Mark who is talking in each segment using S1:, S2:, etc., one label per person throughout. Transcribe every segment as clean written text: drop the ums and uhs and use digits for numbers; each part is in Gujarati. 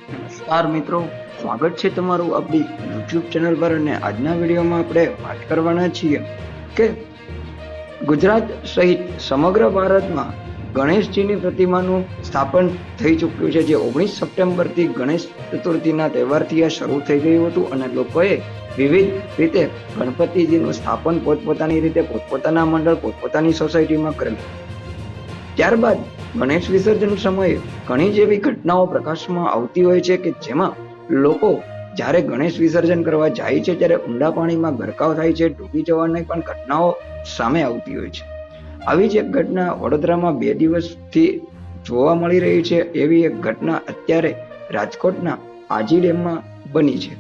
S1: નમસ્કાર મિત્રો, સ્વાગત છે તમારું આપણી યુટ્યુબ ચેનલ પર. અને આજના વિડીયોમાં આપણે વાત કરવાના છીએ કે ગુજરાત સહિત સમગ્ર ભારતમાં ગણેશજીની પ્રતિમાનું સ્થાપન થઈ ચૂક્યું છે, જે 19 સપ્ટેમ્બરથી ગણેશ ચતુર્થીના તહેવારથી આ શરૂ થઈ ગયું હતું અને લોકોએ વિવિધ રીતે ગણપતિજીનું સ્થાપન પોતપોતાની રીતે પોતપોતાના મંડળ પોતપોતાની સોસાયટીમાં કરેલું. ત્યારબાદ ગણેશ વિસર્જન સમયે ઘણી જેવી ઘટનાઓ પ્રકાશમાં આવતી હોય છે કે જેમાં લોકો જ્યારે ગણેશ વિસર્જન કરવા જાય છે ત્યારે ઊંડા પાણીમાં ગરકાવ થાય છે, ડૂબી જવાની પણ ઘટનાઓ સામે આવતી હોય છે. આવી જ એક ઘટના વડોદરામાં 2 દિવસથી જોવા મળી રહી છે. એવી એક ઘટના અત્યારે રાજકોટના આજી ડેમમાં બની છે.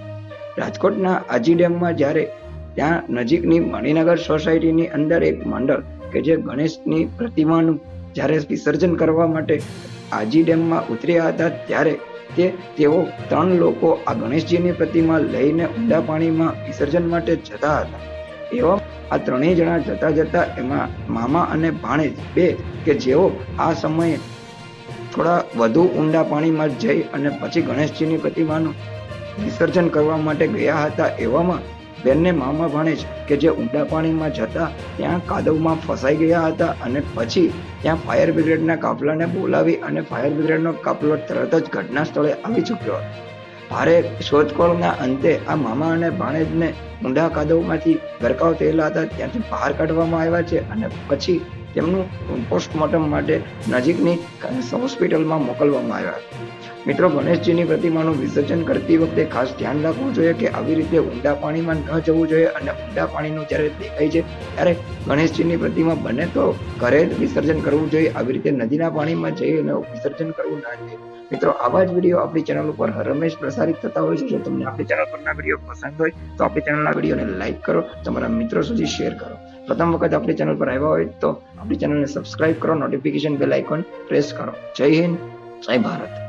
S1: રાજકોટના આજી ડેમમાં જ્યારે ત્યાં નજીકની મણિનગર સોસાયટીની અંદર એક મંડળ કે જે ગણેશની પ્રતિમાનું જ્યારે વિસર્જન કરવા માટે આજી ડેમમાં ઉતર્યા હતા ત્યારે તેઓ 3 લોકો આ ગણેશજીની પ્રતિમા લઈને ઊંડા પાણીમાં વિસર્જન માટે જતા હતા. એવા આ 3 જણા જતા એમાં મામા અને ભાણેજ 2 કે જેઓ આ સમયે થોડા વધુ ઊંડા પાણીમાં જઈ અને પછી ગણેશજીની પ્રતિમાનું વિસર્જન કરવા માટે ગયા હતા. એવામાં બંને મામા ભાણેજ કે જે ઊંડા પાણીમાં જતા ત્યાં કાદવમાં ફસાઈ ગયા હતા અને પછી ત્યાં ફાયર બ્રિગેડના કાફલાને બોલાવી અને ફાયર બ્રિગેડનો કાફલો તરત જ ઘટના સ્થળે આવી ચૂક્યો હતો. ભારે શોધખોળના અંતે આ મામા અને ભાણેજને ઊંડા કાદવમાંથી ગરકાવ થયેલા હતા ત્યાંથી બહાર કાઢવામાં આવ્યા છે અને પછી તેમનું પોસ્ટમોર્ટમ માટે નજીકની હોસ્પિટલમાં મોકલવામાં આવ્યા. મિત્રો, ગણેશજીની પ્રતિમાનું વિસર્જન કરતી વખતે ખાસ ધ્યાન રાખવું જોઈએ કે આવી રીતે ઊંડા પાણીમાં ન જવું જોઈએ અને ઊંડા પાણીનું જ્યારે દેખાય છે ત્યારે ગણેશજીની પ્રતિમા બને તો ઘરે જ વિસર્જન કરવું જોઈએ. આવી રીતે નદીના પાણીમાં જઈ અને વિસર્જન કરવું ના જોઈએ. મિત્રો, આવા જ વિડીયો આપણી ચેનલ ઉપર હરમેશ પ્રસારિત થતા હોય છે. જો તમને આપણી ચેનલ પરના વિડીયો પસંદ હોય તો આપણી ચેનલના વિડીયોને લાઈક કરો, તમારા મિત્રો સુધી શેર કરો. પ્રથમ વખત આપણી ચેનલ પર આવ્યા હોય તો આપણી ચેનલને સબસ્ક્રાઇબ કરો, નોટિફિકેશન બેલ આઇકોન પ્રેસ કરો. જય હિન્દ, જય ભારત.